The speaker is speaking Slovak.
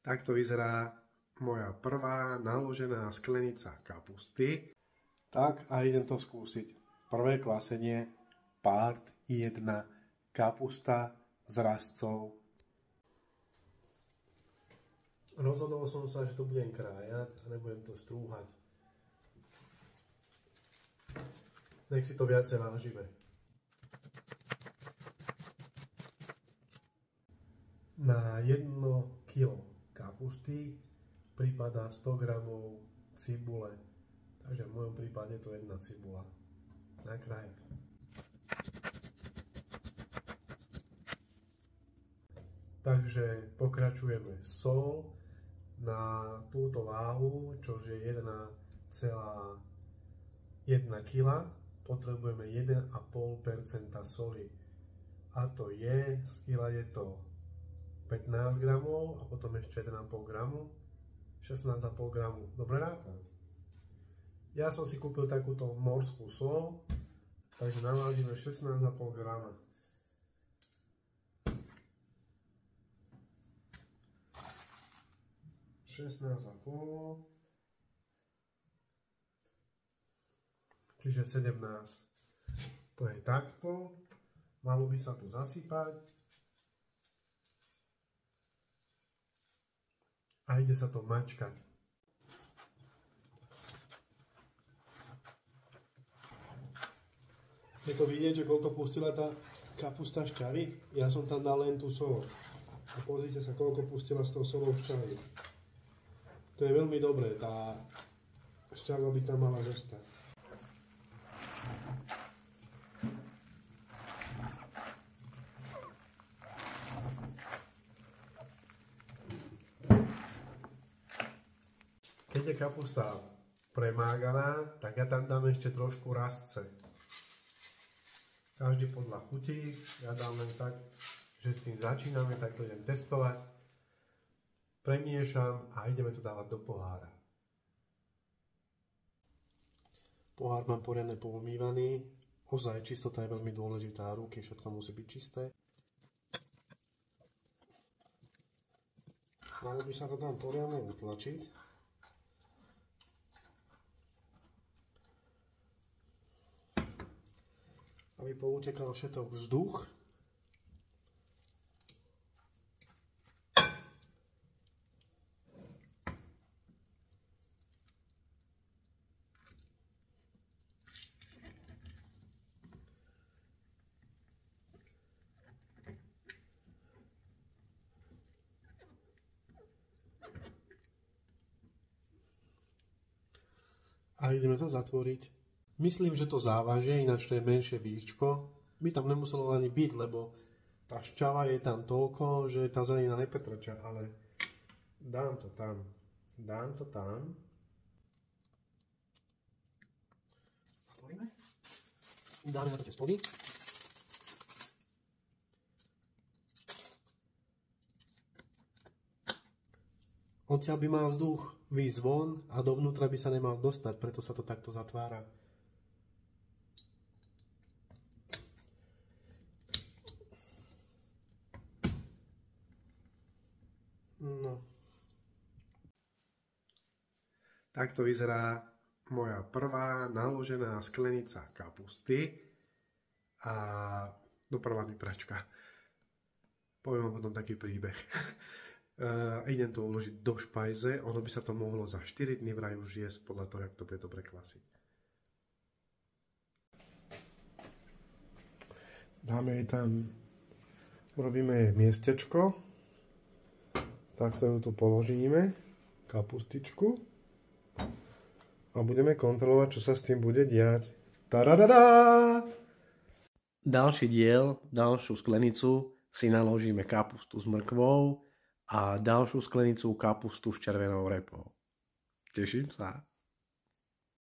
Takto vyzerá moja prvá naložená sklenica kapusty. Tak a idem to skúsiť. Prvé kvasenie, part 1, kapusta s rastcov. Rozhodol som sa, že to budem krájať a nebudem to strúhať. Nech si to viacej vážime. Na 1 kg kapusty pripadá 100 g cibule. Takže v mojom prípade to je 1 cibula. Nakrájam. Takže pokračujeme. Sol na túto váhu, čo je 1,1 kg, potrebujeme 1,5% soli. A to je, z kila je to 15 g a potom ešte 1,5 g, 16,5 g. Dobre rátam. Ja som si kúpil takúto morskú sol, takže navážime 16,5 g. Čiže 17. To je takto. Malo by sa tu zasypať. A ide sa to mačkať. Je to vidieť, že koľko pustila tá kapusta šťavy? Ja som tam dal len tú sol. A pozrite sa, koľko pustila s tou solou šťavy. To je veľmi dobré, tá šťava by tam mala zostať. Keď je kapusta premáganá, tak ja tam dám ešte trošku rastce. Každý podľa chutí, ja dám len tak, že s tým začíname, tak to idem testovať. Premiešam a ideme to dávať do pohára. Pohár mám poriadne poumývaný. Ozaj, čistota je veľmi dôležitá. Ruky, všetko musí byť čisté. Malo by sa to tam poriadne utlačiť. Aby poutekal všetok vzduch. A ideme to zatvoriť. Myslím, že to závažie, ináč to je menšie víčko. By tam nemuselo ani byť, lebo tá šťava je tam toľko, že tá zelenina nepetrča, ale dám to tam. Dám to tam. Zatvoríme. Dáme na to tie spody. Odtiaľ by mal vzduch výjsť von a dovnútra by sa nemal dostať, preto sa to takto zatvára. No. Takto vyzerá moja prvá naložená sklenica kapusty a doprava mi pračka. Poviem vám potom taký príbeh. Idem to uložiť do špajze, ono by sa to mohlo za 4 dní vraj už jesť podľa toho, jak to bude dobre kvasiť. Dáme jej tam, urobíme jej miestečko, takto ju tu položíme, kapustičku a budeme kontrolovať, čo sa s tým bude diať. Tadadadá! Ďalší diel, ďalšiu sklenicu si naložíme kapustu s mrkvou a ďalšiu sklenicu kapustu s červenou repou. Teším sa.